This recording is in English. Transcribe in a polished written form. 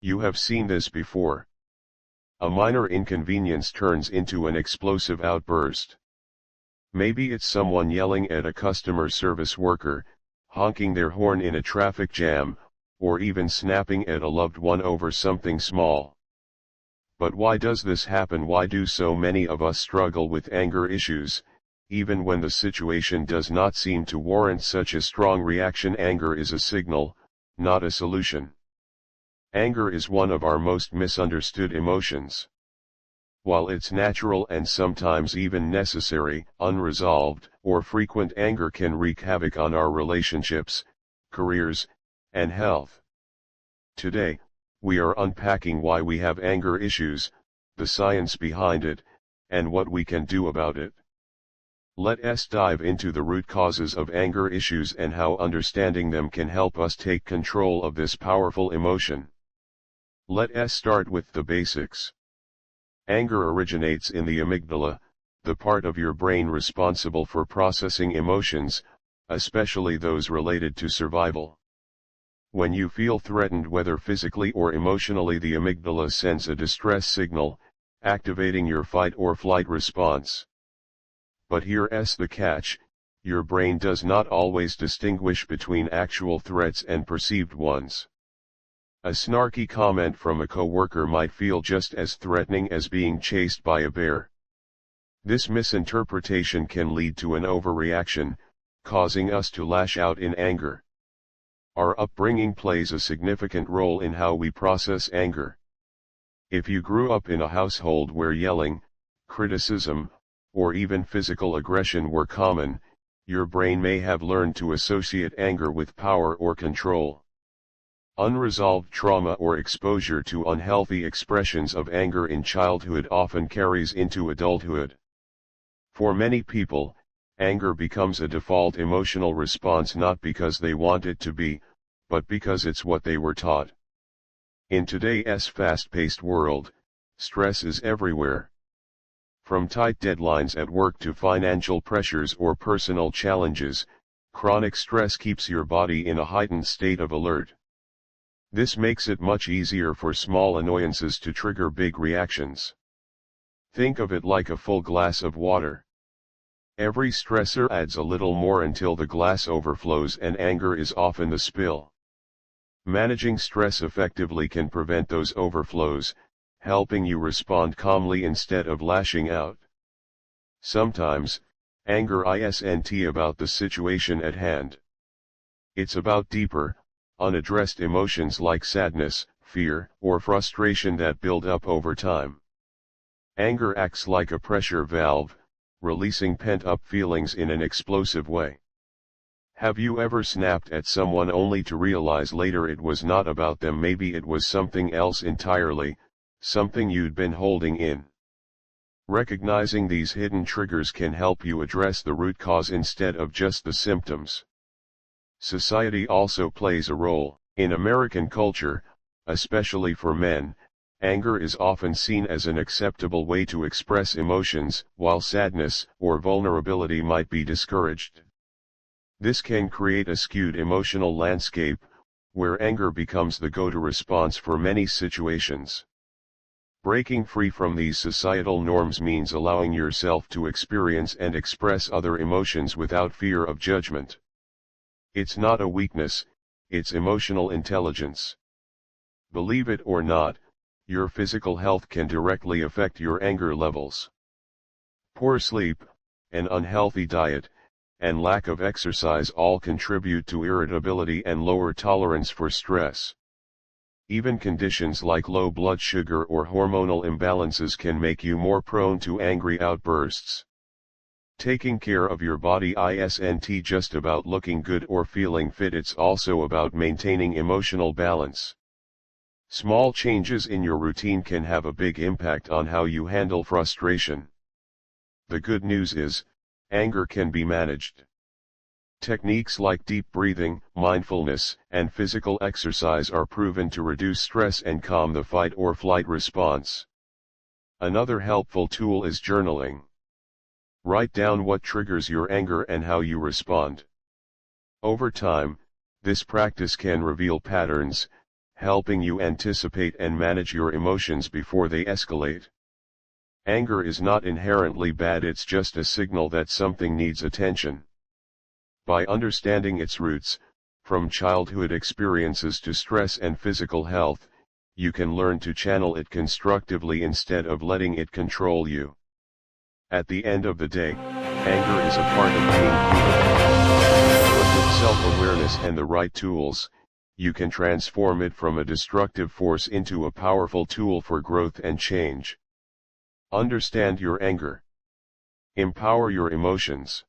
You have seen this before. A minor inconvenience turns into an explosive outburst. Maybe it's someone yelling at a customer service worker, honking their horn in a traffic jam, or even snapping at a loved one over something small. But why does this happen? Why do so many of us struggle with anger issues, even when the situation does not seem to warrant such a strong reaction? Anger is a signal, not a solution. Anger is one of our most misunderstood emotions. While it's natural and sometimes even necessary, unresolved or frequent anger can wreak havoc on our relationships, careers, and health. Today, we are unpacking why we have anger issues, the science behind it, and what we can do about it. Let's dive into the root causes of anger issues and how understanding them can help us take control of this powerful emotion. Let's start with the basics. Anger originates in the amygdala, the part of your brain responsible for processing emotions, especially those related to survival. When you feel threatened, whether physically or emotionally, the amygdala sends a distress signal, activating your fight or flight response. But here's the catch: your brain does not always distinguish between actual threats and perceived ones. A snarky comment from a coworker might feel just as threatening as being chased by a bear. This misinterpretation can lead to an overreaction, causing us to lash out in anger. Our upbringing plays a significant role in how we process anger. If you grew up in a household where yelling, criticism, or even physical aggression were common, your brain may have learned to associate anger with power or control. Unresolved trauma or exposure to unhealthy expressions of anger in childhood often carries into adulthood. For many people, anger becomes a default emotional response, not because they want it to be, but because it's what they were taught. In today's fast-paced world, stress is everywhere. From tight deadlines at work to financial pressures or personal challenges, chronic stress keeps your body in a heightened state of alert. This makes it much easier for small annoyances to trigger big reactions. Think of it like a full glass of water. Every stressor adds a little more until the glass overflows, and anger is often the spill. Managing stress effectively can prevent those overflows, helping you respond calmly instead of lashing out. Sometimes, anger isn't about the situation at hand. It's about deeper, unaddressed emotions like sadness, fear, or frustration that build up over time. Anger acts like a pressure valve, releasing pent-up feelings in an explosive way. Have you ever snapped at someone only to realize later it was not about them? Maybe it was something else entirely, something you'd been holding in. Recognizing these hidden triggers can help you address the root cause instead of just the symptoms. Society also plays a role. In American culture, especially for men, anger is often seen as an acceptable way to express emotions, while sadness or vulnerability might be discouraged. This can create a skewed emotional landscape, where anger becomes the go-to response for many situations. Breaking free from these societal norms means allowing yourself to experience and express other emotions without fear of judgment. It's not a weakness, it's emotional intelligence. Believe it or not, your physical health can directly affect your anger levels. Poor sleep, an unhealthy diet, and lack of exercise all contribute to irritability and lower tolerance for stress. Even conditions like low blood sugar or hormonal imbalances can make you more prone to angry outbursts. Taking care of your body isn't just about looking good or feeling fit, it's also about maintaining emotional balance. Small changes in your routine can have a big impact on how you handle frustration. The good news is, anger can be managed. Techniques like deep breathing, mindfulness, and physical exercise are proven to reduce stress and calm the fight or flight response. Another helpful tool is journaling. Write down what triggers your anger and how you respond. Over time, this practice can reveal patterns, helping you anticipate and manage your emotions before they escalate. Anger is not inherently bad, it's just a signal that something needs attention. By understanding its roots, from childhood experiences to stress and physical health, you can learn to channel it constructively instead of letting it control you. At the end of the day, anger is a part of being human. But with self-awareness and the right tools, you can transform it from a destructive force into a powerful tool for growth and change. Understand your anger. Empower your emotions.